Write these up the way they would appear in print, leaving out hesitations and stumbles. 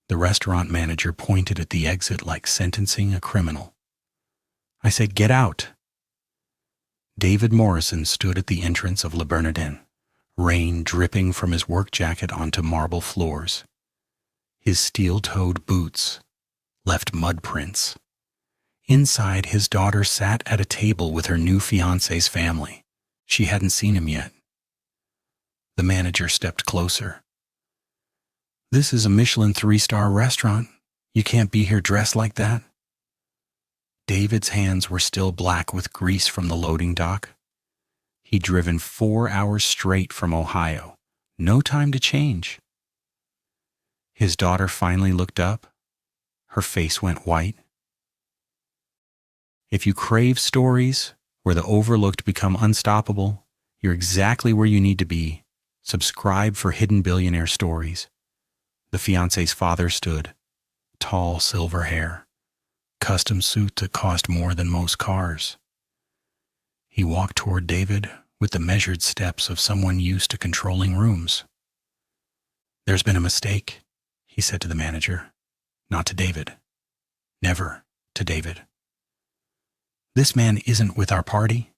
The restaurant manager pointed at the exit like sentencing a criminal. I said, "Get out." David Morrison stood at the entrance of Le Bernardin, rain dripping from his work jacket onto marble floors. His steel-toed boots left mud prints. Inside, his daughter sat at a table with her new fiancé's family. She hadn't seen him yet. The manager stepped closer. "This is a Michelin 3-star restaurant. You can't be here dressed like that." David's hands were still black with grease from the loading dock. He'd driven 4 hours straight from Ohio. No time to change. His daughter finally looked up. Her face went white. If you crave stories where the overlooked become unstoppable, you're exactly where you need to be. Subscribe for Hidden Billionaire stories. The fiancé's father stood, tall silver hair, custom suit that cost more than most cars. He walked toward David with the measured steps of someone used to controlling rooms. "There's been a mistake," he said to the manager. Not to David. Never to David. "This man isn't with our party."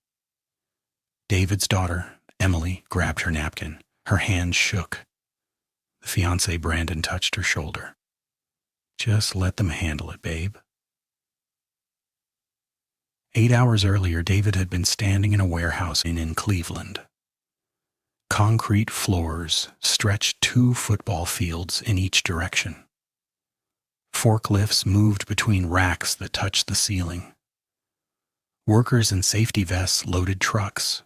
David's daughter, Emily, grabbed her napkin. Her hand shook. The fiancé, Brandon, touched her shoulder. "Just let them handle it, babe." 8 hours earlier, David had been standing in a warehouse in Cleveland. Concrete floors stretched 2 football fields in each direction. Forklifts moved between racks that touched the ceiling. Workers in safety vests loaded trucks.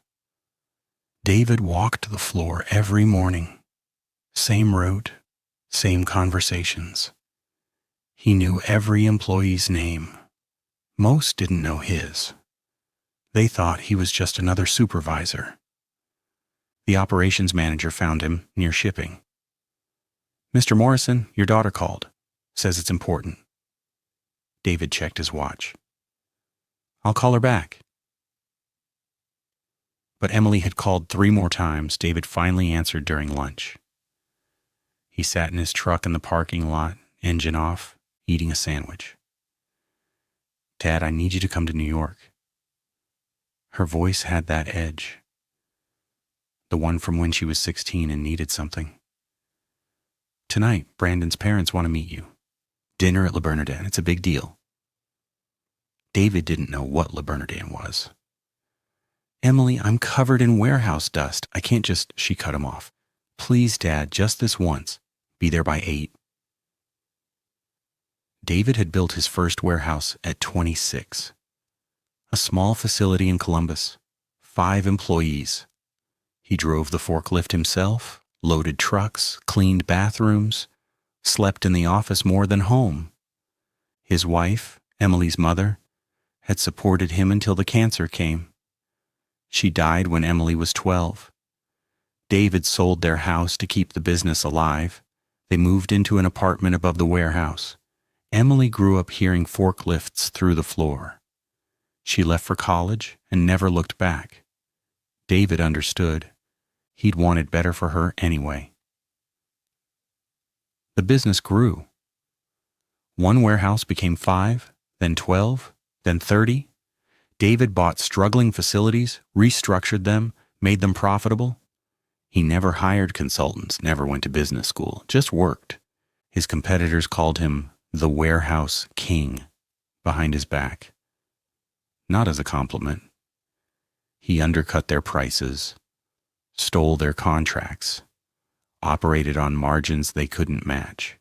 David walked the floor every morning. Same route, same conversations. He knew every employee's name. Most didn't know his. They thought he was just another supervisor. The operations manager found him near shipping. "Mr. Morrison, your daughter called. Says it's important." David checked his watch. "I'll call her back." But Emily had called 3 more times. David finally answered during lunch. He sat in his truck in the parking lot, engine off, eating a sandwich. "Dad, I need you to come to New York." Her voice had that edge. The one from when she was 16 and needed something. "Tonight, Brandon's parents want to meet you. Dinner at Le Bernardin. It's a big deal." David didn't know what Le Bernardin was. "Emily, I'm covered in warehouse dust. I can't just..." She cut him off. "Please, Dad, just this once. Be there by 8. David had built his first warehouse at 26. A small facility in Columbus. 5 employees. He drove the forklift himself, loaded trucks, cleaned bathrooms, slept in the office more than home. His wife, Emily's mother, had supported him until the cancer came. She died when Emily was 12. David sold their house to keep the business alive. They moved into an apartment above the warehouse. Emily grew up hearing forklifts through the floor. She left for college and never looked back. David understood. He'd wanted better for her anyway. The business grew. One warehouse became 5, then 12, then 30. David bought struggling facilities, restructured them, made them profitable. He never hired consultants, never went to business school, just worked. His competitors called him the warehouse king behind his back. Not as a compliment. He undercut their prices, stole their contracts, operated on margins they couldn't match.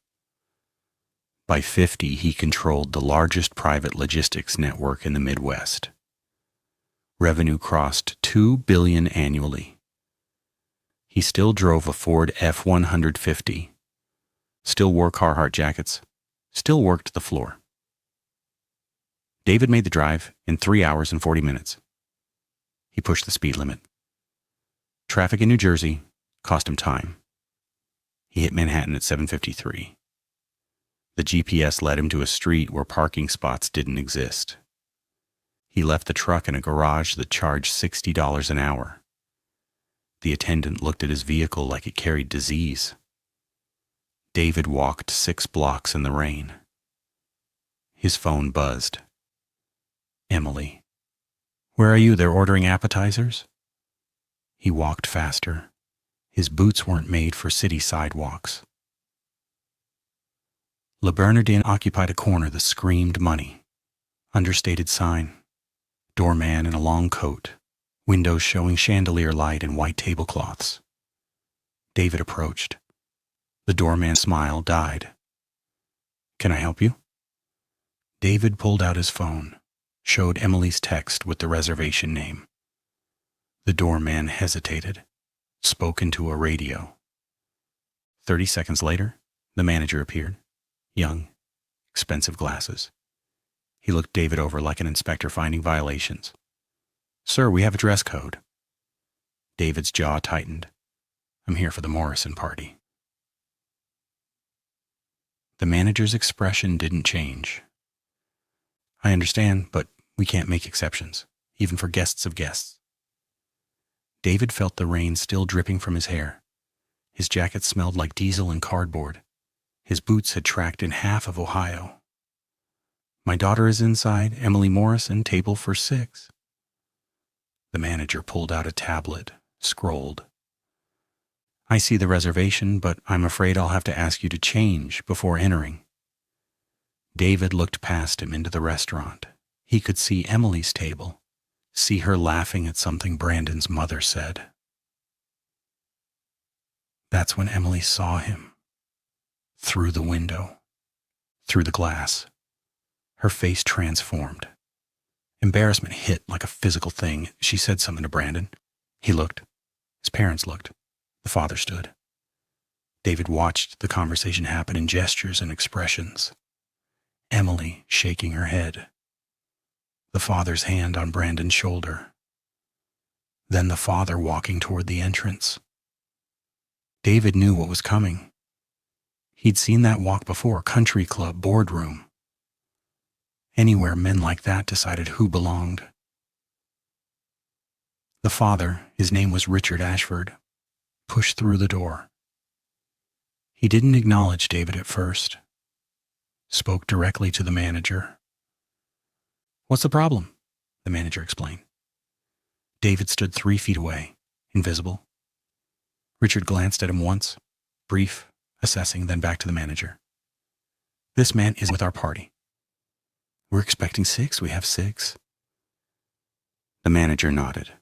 By 50, he controlled the largest private logistics network in the Midwest. Revenue crossed $2 billion annually. He still drove a Ford F-150, still wore Carhartt jackets, still worked the floor. David made the drive in 3 hours and 40 minutes. He pushed the speed limit. Traffic in New Jersey cost him time. He hit Manhattan at 7:53. The GPS led him to a street where parking spots didn't exist. He left the truck in a garage that charged $60 an hour. The attendant looked at his vehicle like it carried disease. David walked 6 blocks in the rain. His phone buzzed. Emily. Where are you? They're ordering appetizers? He walked faster. His boots weren't made for city sidewalks. Le Bernardin occupied a corner that screamed money. Understated sign. Doorman in a long coat. Windows showing chandelier light and white tablecloths. David approached. The doorman's smile died. Can I help you? David pulled out his phone, showed Emily's text with the reservation name. The doorman hesitated, spoke into a radio. 30 seconds later, the manager appeared, young, expensive glasses. He looked David over like an inspector finding violations. Sir, we have a dress code. David's jaw tightened. I'm here for the Morrison party. The manager's expression didn't change. I understand, but we can't make exceptions, even for guests of guests. David felt the rain still dripping from his hair. His jacket smelled like diesel and cardboard. His boots had tracked in half of Ohio. My daughter is inside, Emily Morrison, table for 6. The manager pulled out a tablet, scrolled. I see the reservation, but I'm afraid I'll have to ask you to change before entering. David looked past him into the restaurant. He could see Emily's table, see her laughing at something Brandon's mother said. That's when Emily saw him. Through the window, through the glass. Her face transformed. Embarrassment hit like a physical thing. She said something to Brandon. He looked. His parents looked. The father stood. David watched the conversation happen in gestures and expressions. Emily shaking her head. The father's hand on Brandon's shoulder. Then the father walking toward the entrance. David knew what was coming. He'd seen that walk before, country club, boardroom. Anywhere men like that decided who belonged. The father, his name was Richard Ashford, pushed through the door. He didn't acknowledge David at first. Spoke directly to the manager. What's the problem? The manager explained. David stood 3 feet away, invisible. Richard glanced at him once, brief, assessing, then back to the manager. This man is with our party. We're expecting 6. We have 6. The manager nodded.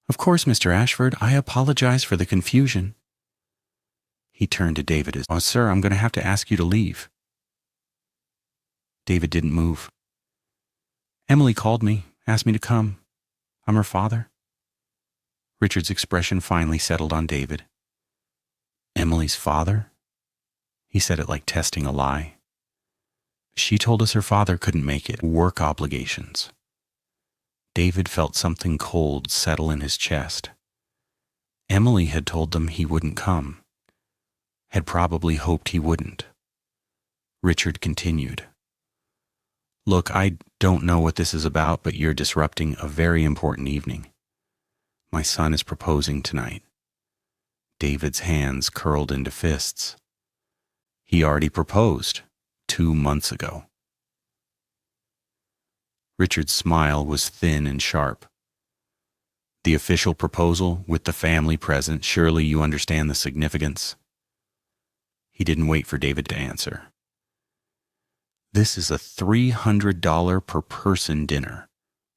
Of course, Mr. Ashford, I apologize for the confusion. He turned to David as, sir, I'm going to have to ask you to leave. David didn't move. Emily called me, asked me to come. I'm her father. Richard's expression finally settled on David. Emily's father? He said it like testing a lie. She told us her father couldn't make it. Work obligations. David felt something cold settle in his chest. Emily had told them he wouldn't come. Had probably hoped he wouldn't. Richard continued. Look, I don't know what this is about, but you're disrupting a very important evening. My son is proposing tonight. David's hands curled into fists. He already proposed 2 months ago. Richard's smile was thin and sharp. The official proposal with the family present, surely you understand the significance. He didn't wait for David to answer. This is a $300 per person dinner.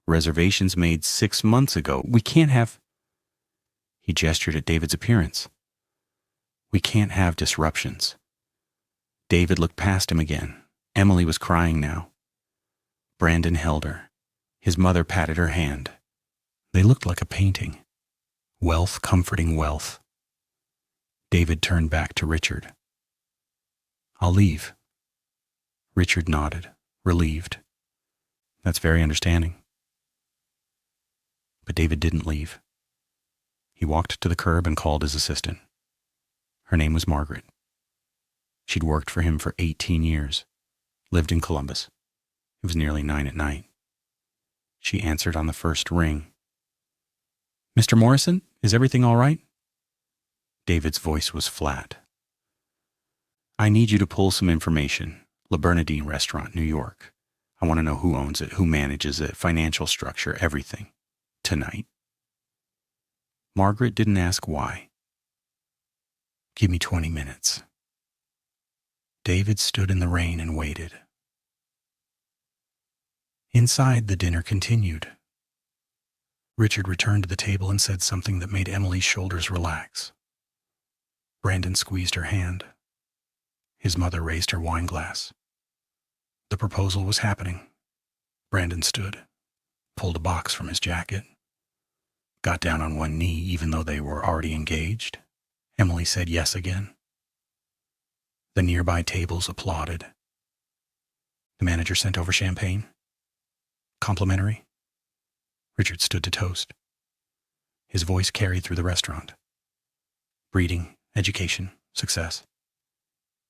Reservations made 6 months ago. We can't have... He gestured at David's appearance. We can't have disruptions. David looked past him again. Emily was crying now. Brandon held her. His mother patted her hand. They looked like a painting. Wealth comforting wealth. David turned back to Richard. I'll leave. Richard nodded, relieved. That's very understanding. But David didn't leave. He walked to the curb and called his assistant. Her name was Margaret. She'd worked for him for 18 years, lived in Columbus. It was nearly 9 at night. She answered on the first ring. Mr. Morrison, is everything all right? David's voice was flat. I need you to pull some information. Le Bernardine Restaurant, New York. I want to know who owns it, who manages it, financial structure, everything. Tonight. Margaret didn't ask why. Give me 20 minutes. David stood in the rain and waited. Inside, the dinner continued. Richard returned to the table and said something that made Emily's shoulders relax. Brandon squeezed her hand. His mother raised her wine glass. The proposal was happening. Brandon stood, pulled a box from his jacket, got down on one knee even though they were already engaged. Emily said yes again. The nearby tables applauded. The manager sent over champagne. Complimentary. Richard stood to toast. His voice carried through the restaurant. Breeding, education, success.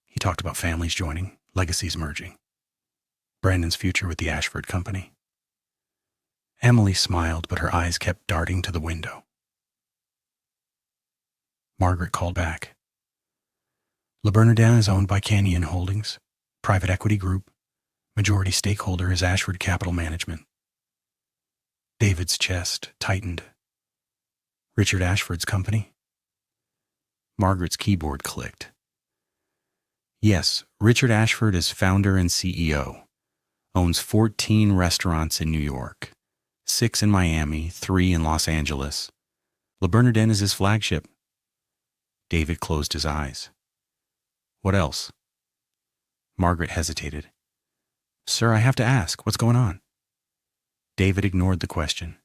He talked about families joining, legacies merging. Brandon's future with the Ashford Company. Emily smiled, but her eyes kept darting to the window. Margaret called back. Le Bernardin is owned by Canyon Holdings, private equity group. Majority stakeholder is Ashford Capital Management. David's chest tightened. Richard Ashford's company? Margaret's keyboard clicked. Yes, Richard Ashford is founder and CEO. Owns 14 restaurants in New York, 6 in Miami, 3 in Los Angeles. Le Bernardin is his flagship. David closed his eyes. What else? Margaret hesitated. Sir, I have to ask, what's going on? David ignored the question.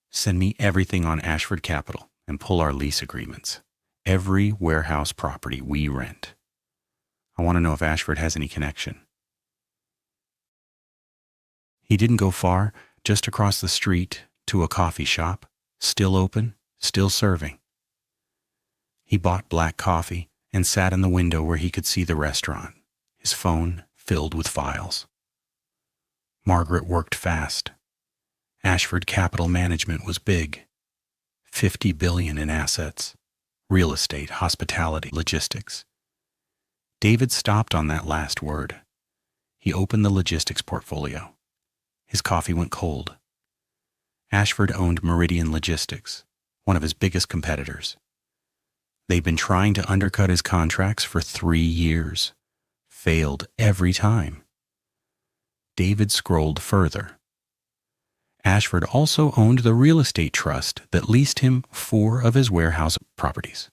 Send me everything on Ashford Capital and pull our lease agreements. Every warehouse property we rent. I want to know if Ashford has any connection. He didn't go far, just across the street to a coffee shop, still open, still serving. He bought black coffee and sat in the window where he could see the restaurant, his phone filled with files. Margaret worked fast. Ashford Capital Management was big. $50 billion in assets, real estate, hospitality, logistics. David stopped on that last word. He opened the logistics portfolio. His coffee went cold. Ashford owned Meridian Logistics, one of his biggest competitors. They'd been trying to undercut his contracts for 3 years. Failed every time. David scrolled further. Ashford also owned the real estate trust that leased him 4 of his warehouse properties.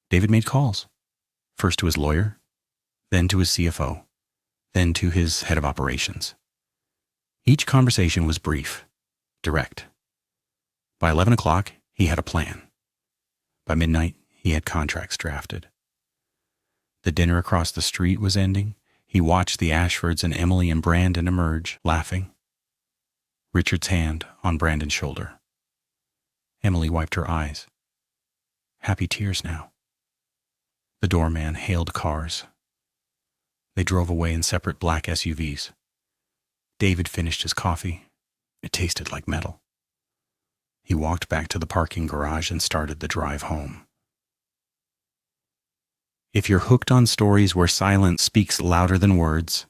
David made calls, first to his lawyer, then to his CFO, then to his head of operations. Each conversation was brief, direct. By 11 o'clock, he had a plan. By midnight, he had contracts drafted. The dinner across the street was ending. He watched the Ashfords and Emily and Brandon emerge, laughing. Richard's hand on Brandon's shoulder. Emily wiped her eyes. Happy tears now. The doorman hailed cars. They drove away in separate black SUVs. David finished his coffee. It tasted like metal. He walked back to the parking garage and started the drive home. If you're hooked on stories where silence speaks louder than words,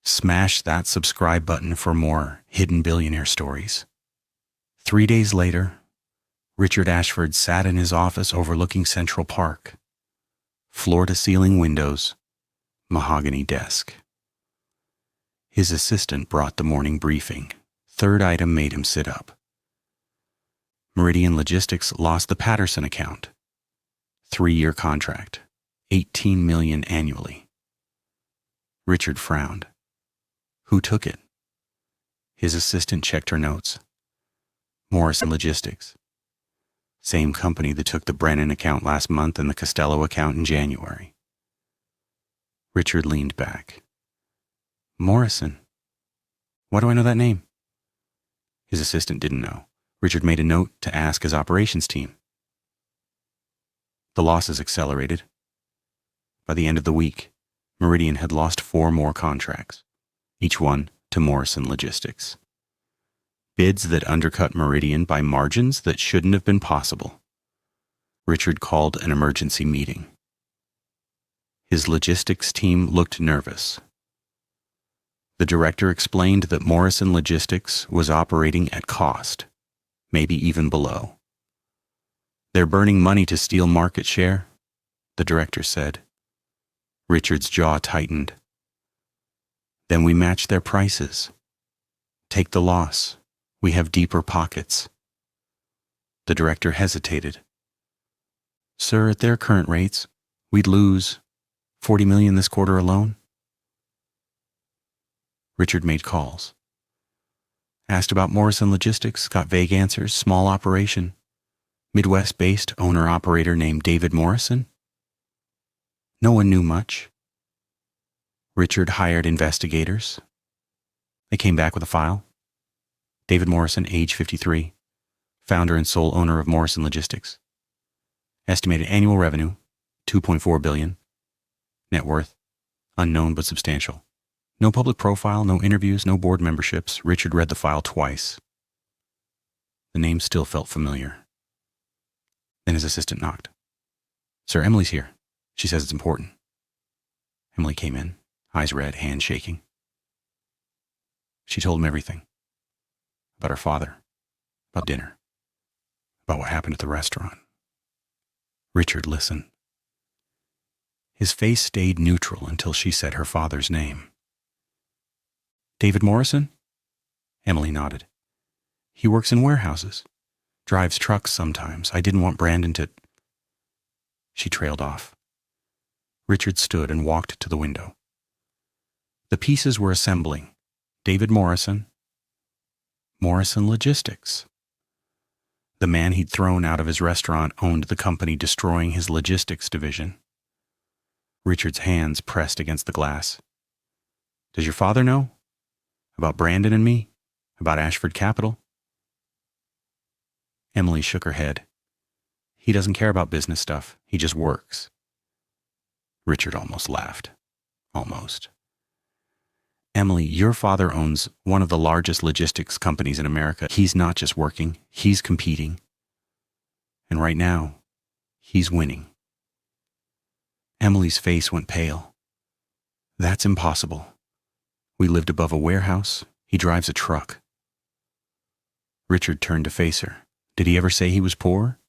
smash that subscribe button for more Hidden Billionaire stories. 3 days later, Richard Ashford sat in his office overlooking Central Park. Floor-to-ceiling windows, mahogany desk. His assistant brought the morning briefing. Third item made him sit up. Meridian Logistics lost the Patterson account. 3-year contract, $18 million annually. Richard frowned. Who took it? His assistant checked her notes. Morrison Logistics. Same company that took the Brennan account last month and the Costello account in January. Richard leaned back. Morrison. Why do I know that name? His assistant didn't know. Richard made a note to ask his operations team. The losses accelerated. By the end of the week, Meridian had lost 4 more contracts, each one to Morrison Logistics. Bids that undercut Meridian by margins that shouldn't have been possible. Richard called an emergency meeting. His logistics team looked nervous. The director explained that Morrison Logistics was operating at cost, maybe even below. "They're burning money to steal market share," the director said. Richard's jaw tightened. "Then we match their prices. Take the loss. We have deeper pockets." The director hesitated. "Sir, at their current rates, we'd lose $40 million this quarter alone." Richard made calls. Asked about Morrison Logistics, got vague answers. Small operation. Midwest-based owner-operator named David Morrison. No one knew much. Richard hired investigators. They came back with a file. David Morrison, age 53, founder and sole owner of Morrison Logistics. Estimated annual revenue, $2.4 billion. Net worth, unknown but substantial. No public profile, no interviews, no board memberships. Richard read the file twice. The name still felt familiar. Then his assistant knocked. "Sir, Emily's here. She says it's important." Emily came in, eyes red, hands shaking. She told him everything. About her father, about dinner, about what happened at the restaurant. Richard listened. His face stayed neutral until she said her father's name. "David Morrison?" Emily nodded. "He works in warehouses. Drives trucks sometimes. I didn't want Brandon to—" She trailed off. Richard stood and walked to the window. The pieces were assembling. David Morrison. Morrison Logistics. The man he'd thrown out of his restaurant owned the company, destroying his logistics division. Richard's hands pressed against the glass. "Does your father know? About Brandon and me? About Ashford Capital?" Emily shook her head. "He doesn't care about business stuff. He just works." Richard almost laughed. Almost. "Emily, your father owns one of the largest logistics companies in America. He's not just working, he's competing. And right now, he's winning." Emily's face went pale. "That's impossible. We lived above a warehouse. He drives a truck." Richard turned to face her. "Did he ever say he was poor?"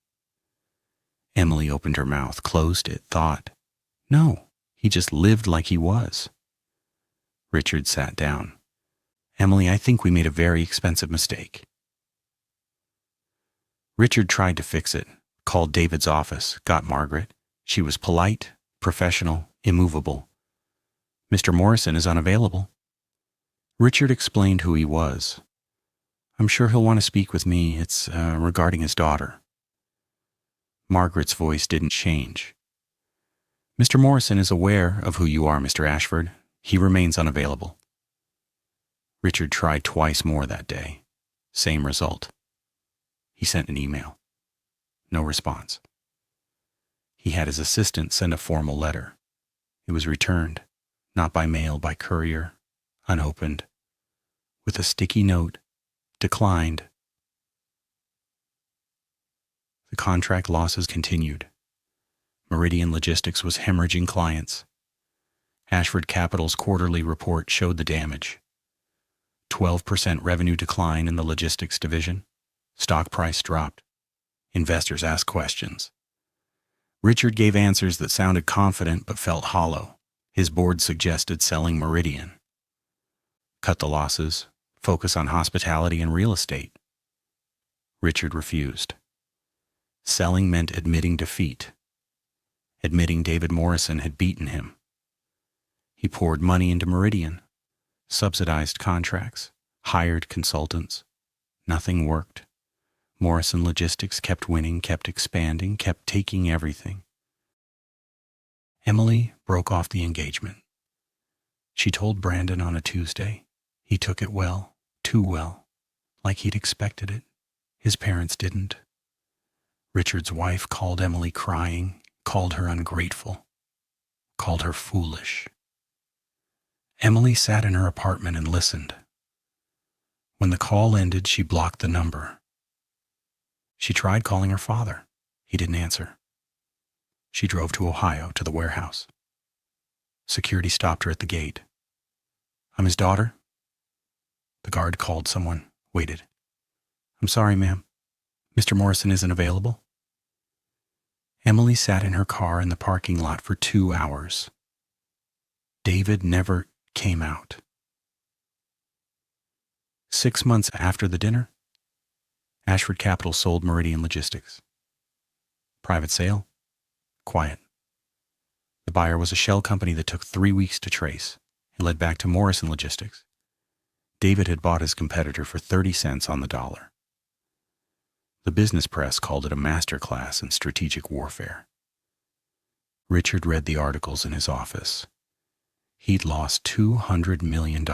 Emily opened her mouth, closed it, thought. "No, he just lived like he was." Richard sat down. "Emily, I think we made a very expensive mistake." Richard tried to fix it, called David's office, got Margaret. She was polite, professional, immovable. "Mr. Morrison is unavailable." Richard explained who he was. "I'm sure he'll want to speak with me. It's regarding his daughter." Margaret's voice didn't change. "Mr. Morrison is aware of who you are, Mr. Ashford. He remains unavailable." Richard tried twice more that day. Same result. He sent an email. No response. He had his assistant send a formal letter. It was returned, not by mail, by courier, unopened, with a sticky note, declined. The contract losses continued. Meridian Logistics was hemorrhaging clients. Ashford Capital's quarterly report showed the damage. 12% revenue decline in the logistics division. Stock price dropped. Investors asked questions. Richard gave answers that sounded confident but felt hollow. His board suggested selling Meridian. Cut the losses, focus on hospitality and real estate. Richard refused. Selling meant admitting defeat. Admitting David Morrison had beaten him. He poured money into Meridian, subsidized contracts, hired consultants. Nothing worked. Morrison Logistics kept winning, kept expanding, kept taking everything. Emily broke off the engagement. She told Brandon on a Tuesday. He took it well, too well, like he'd expected it. His parents didn't. Richard's wife called Emily crying, called her ungrateful, called her foolish. Emily sat in her apartment and listened. When the call ended, she blocked the number. She tried calling her father. He didn't answer. She drove to Ohio, to the warehouse. Security stopped her at the gate. "I'm his daughter." The guard called someone, waited. "I'm sorry, ma'am. Mr. Morrison isn't available." Emily sat in her car in the parking lot for 2 hours. David never came out. 6 months after the dinner, Ashford Capital sold Meridian Logistics. Private sale, quiet. The buyer was a shell company that took 3 weeks to trace and led back to Morrison Logistics. David had bought his competitor for 30 cents on the dollar. The business press called it a masterclass in strategic warfare. Richard read the articles in his office. He'd lost $200 million,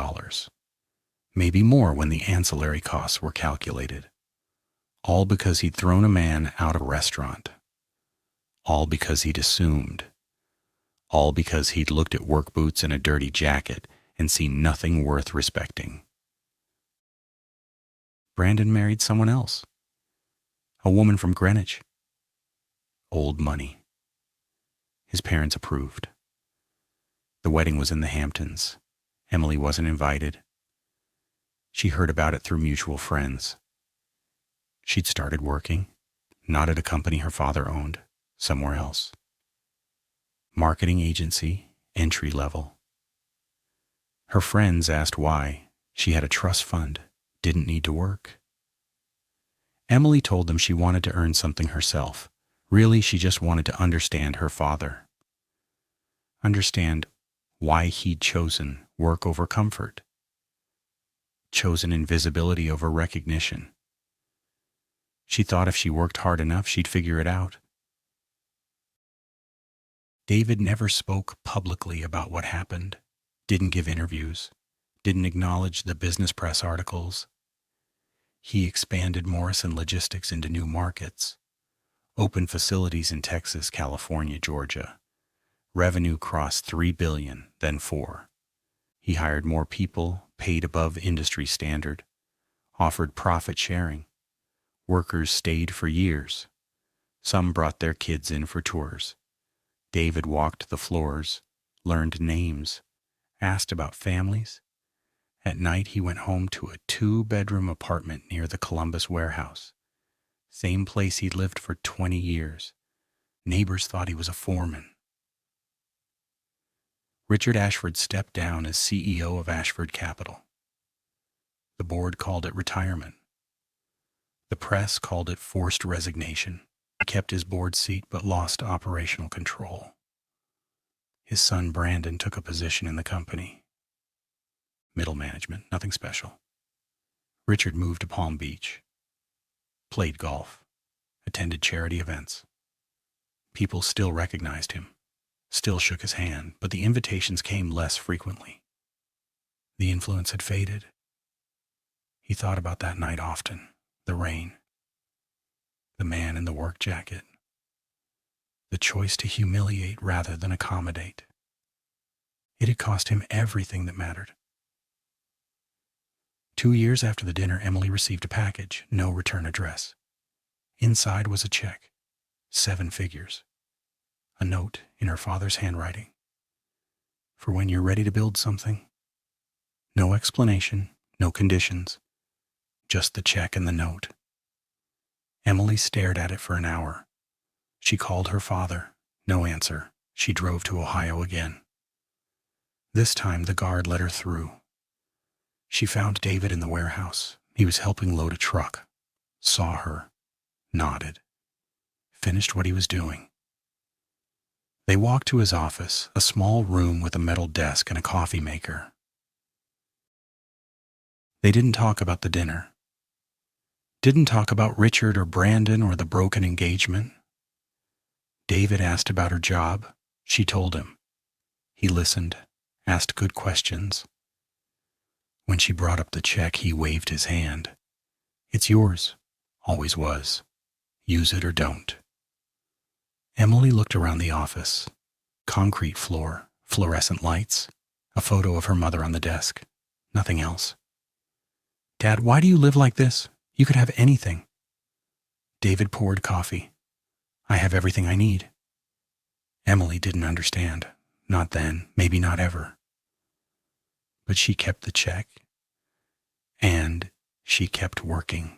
maybe more when the ancillary costs were calculated. All because he'd thrown a man out of a restaurant. All because he'd assumed. All because he'd looked at work boots and a dirty jacket and seen nothing worth respecting. Brandon married someone else. A woman from Greenwich. Old money. His parents approved. The wedding was in the Hamptons. Emily wasn't invited. She heard about it through mutual friends. She'd started working, not at a company her father owned, somewhere else. Marketing agency, entry level. Her friends asked why. She had a trust fund, didn't need to work. Emily told them she wanted to earn something herself. Really, she just wanted to understand her father. Understand why he'd chosen work over comfort. Chosen invisibility over recognition. She thought if she worked hard enough, she'd figure it out. David never spoke publicly about what happened, didn't give interviews, didn't acknowledge the business press articles. He expanded Morrison Logistics into new markets, opened facilities in Texas, California, Georgia. Revenue crossed $3 billion, then $4 billion. He hired more people, paid above industry standard, offered profit sharing. Workers stayed for years. Some brought their kids in for tours. David walked the floors, learned names, asked about families. At night, he went home to a 2-bedroom apartment near the Columbus warehouse. Same place he'd lived for 20 years. Neighbors thought he was a foreman. Richard Ashford stepped down as CEO of Ashford Capital. The board called it retirement. The press called it forced resignation. He kept his board seat but lost operational control. His son Brandon took a position in the company. Middle management, nothing special. Richard moved to Palm Beach. Played golf. Attended charity events. People still recognized him. Still shook his hand, but the invitations came less frequently. The influence had faded. He thought about that night often. The rain. The man in the work jacket. The choice to humiliate rather than accommodate. It had cost him everything that mattered. 2 years after the dinner, Emily received a package, no return address. Inside was a check, 7 figures. A note in her father's handwriting. For when you're ready to build something. No explanation, no conditions. Just the check and the note. Emily stared at it for an hour. She called her father. No answer. She drove to Ohio again. This time the guard let her through. She found David in the warehouse. He was helping load a truck. Saw her. Nodded. Finished what he was doing. They walked to his office, a small room with a metal desk and a coffee maker. They didn't talk about the dinner. Didn't talk about Richard or Brandon or the broken engagement. David asked about her job. She told him. He listened, asked good questions. When she brought up the check, he waved his hand. It's yours. Always was. Use it or don't. Emily looked around the office. Concrete floor, fluorescent lights, a photo of her mother on the desk. Nothing else. Dad, why do you live like this? You could have anything. David poured coffee. I have everything I need. Emily didn't understand. Not then, maybe not ever. But she kept the check, and she kept working.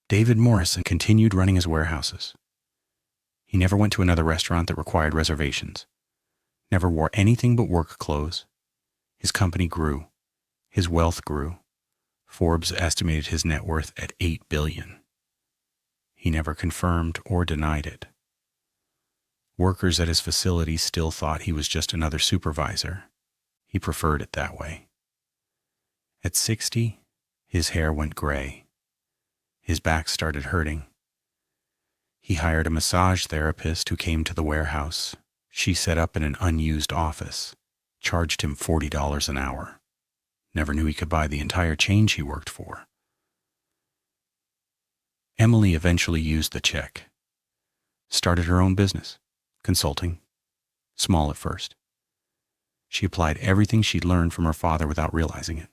David Morrison continued running his warehouses. He never went to another restaurant that required reservations, never wore anything but work clothes. His company grew. His wealth grew. Forbes estimated his net worth at $8 billion. He never confirmed or denied it. Workers at his facility still thought he was just another supervisor. He preferred it that way. At 60, his hair went gray. His back started hurting. He hired a massage therapist who came to the warehouse. She set up in an unused office, charged him $40 an hour. Never knew he could buy the entire chain she worked for. Emily eventually used the check. Started her own business, consulting, small at first. She applied everything she'd learned from her father without realizing it.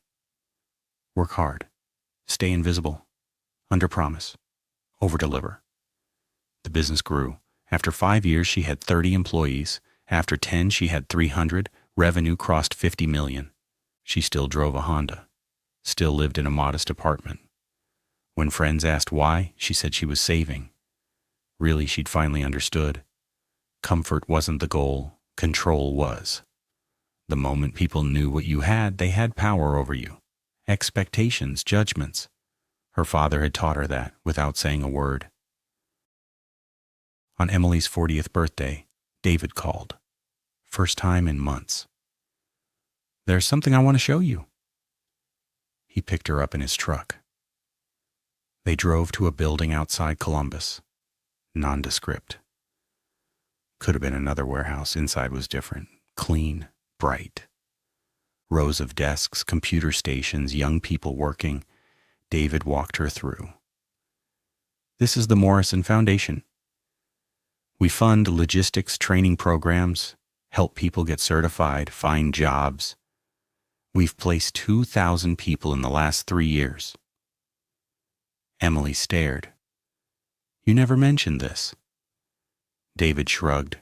Work hard, stay invisible, underpromise, overdeliver. The business grew. After 5 years, she had 30 employees. After 10, she had 300. Revenue crossed 50 million. She still drove a Honda, still lived in a modest apartment. When friends asked why, she said she was saving. Really, she'd finally understood. Comfort wasn't the goal, control was. The moment people knew what you had, they had power over you. Expectations, judgments. Her father had taught her that without saying a word. On Emily's 40th birthday, David called. First time in months. "There's something I want to show you." He picked her up in his truck. They drove to a building outside Columbus. Nondescript. Could have been another warehouse. Inside was different. Clean, bright. Rows of desks, computer stations, young people working. David walked her through. "This is the Morrison Foundation. We fund logistics training programs, help people get certified, find jobs. We've placed 2,000 people in the last 3 years." Emily stared. "You never mentioned this." David shrugged.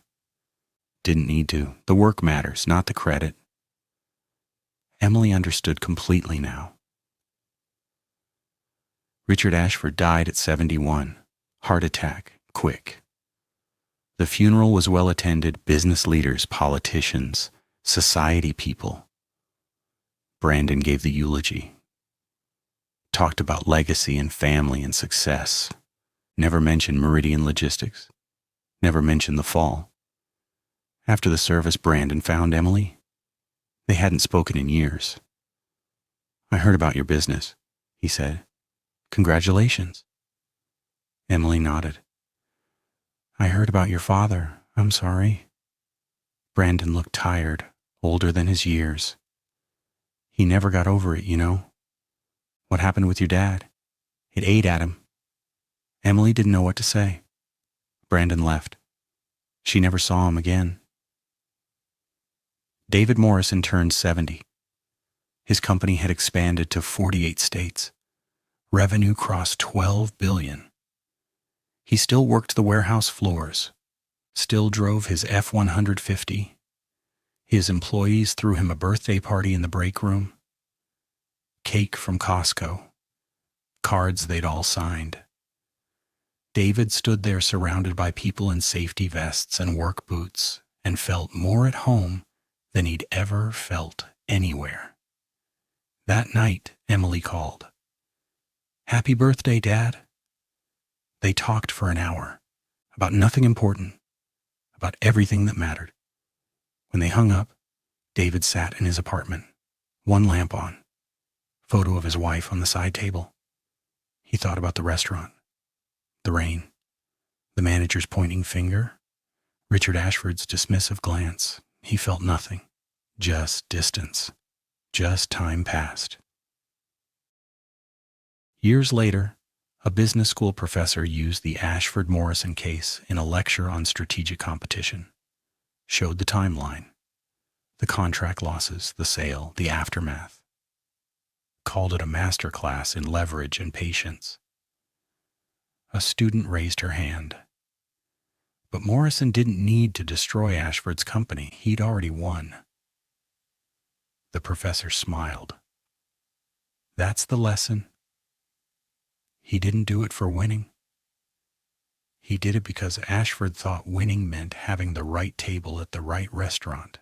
"Didn't need to. The work matters, not the credit." Emily understood completely now. Richard Ashford died at 71. Heart attack, quick. The funeral was well attended. Business leaders, politicians, society people. Brandon gave the eulogy. Talked about legacy and family and success. Never mentioned Meridian Logistics. Never mentioned the fall. After the service, Brandon found Emily. They hadn't spoken in years. "I heard about your business," he said. "Congratulations." Emily nodded. "I heard about your father. I'm sorry." Brandon looked tired, older than his years. "He never got over it, you know. What happened with your dad? It ate at him." Emily didn't know what to say. Brandon left. She never saw him again. David Morrison turned 70. His company had expanded to 48 states. Revenue crossed $12 billion. He still worked the warehouse floors, still drove his F-150. His employees threw him a birthday party in the break room. Cake from Costco. Cards they'd all signed. David stood there surrounded by people in safety vests and work boots and felt more at home than he'd ever felt anywhere. That night, Emily called. "Happy birthday, Dad." They talked for an hour, about nothing important, about everything that mattered. When they hung up, David sat in his apartment, one lamp on, photo of his wife on the side table. He thought about the restaurant, the rain, the manager's pointing finger, Richard Ashford's dismissive glance. He felt nothing, just distance, just time passed. Years later, a business school professor used the Ashford-Morrison case in a lecture on strategic competition, showed the timeline, the contract losses, the sale, the aftermath, called it a masterclass in leverage and patience. A student raised her hand. But Morrison didn't need to destroy Ashford's company. He'd already won. The professor smiled. That's the lesson. He didn't do it for winning. He did it because Ashford thought winning meant having the right table at the right restaurant.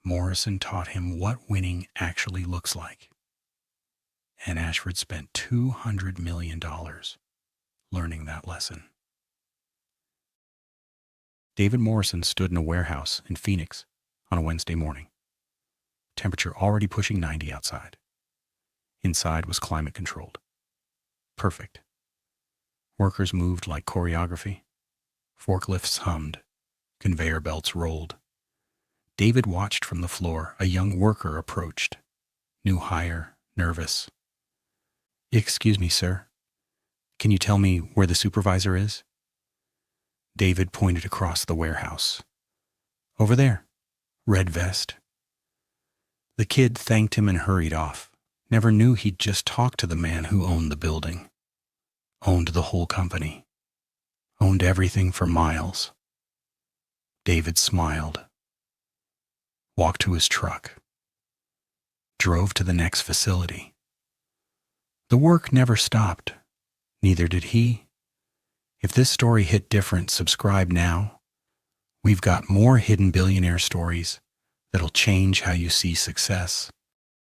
Morrison taught him what winning actually looks like. And Ashford spent $200 million learning that lesson. David Morrison stood in a warehouse in Phoenix on a Wednesday morning. Temperature already pushing 90 outside. Inside was climate controlled. Perfect. Workers moved like choreography. Forklifts hummed. Conveyor belts rolled. David watched from the floor. A young worker approached. New hire, nervous. Excuse me, sir. Can you tell me where the supervisor is? David pointed across the warehouse. Over there. Red vest. The kid thanked him and hurried off. Never knew he'd just talked to the man who owned the building. Owned the whole company. Owned everything for miles. David smiled. Walked to his truck. Drove to the next facility. The work never stopped. Neither did he. If this story hit different, subscribe now. We've got more Hidden Billionaire stories that'll change how you see success.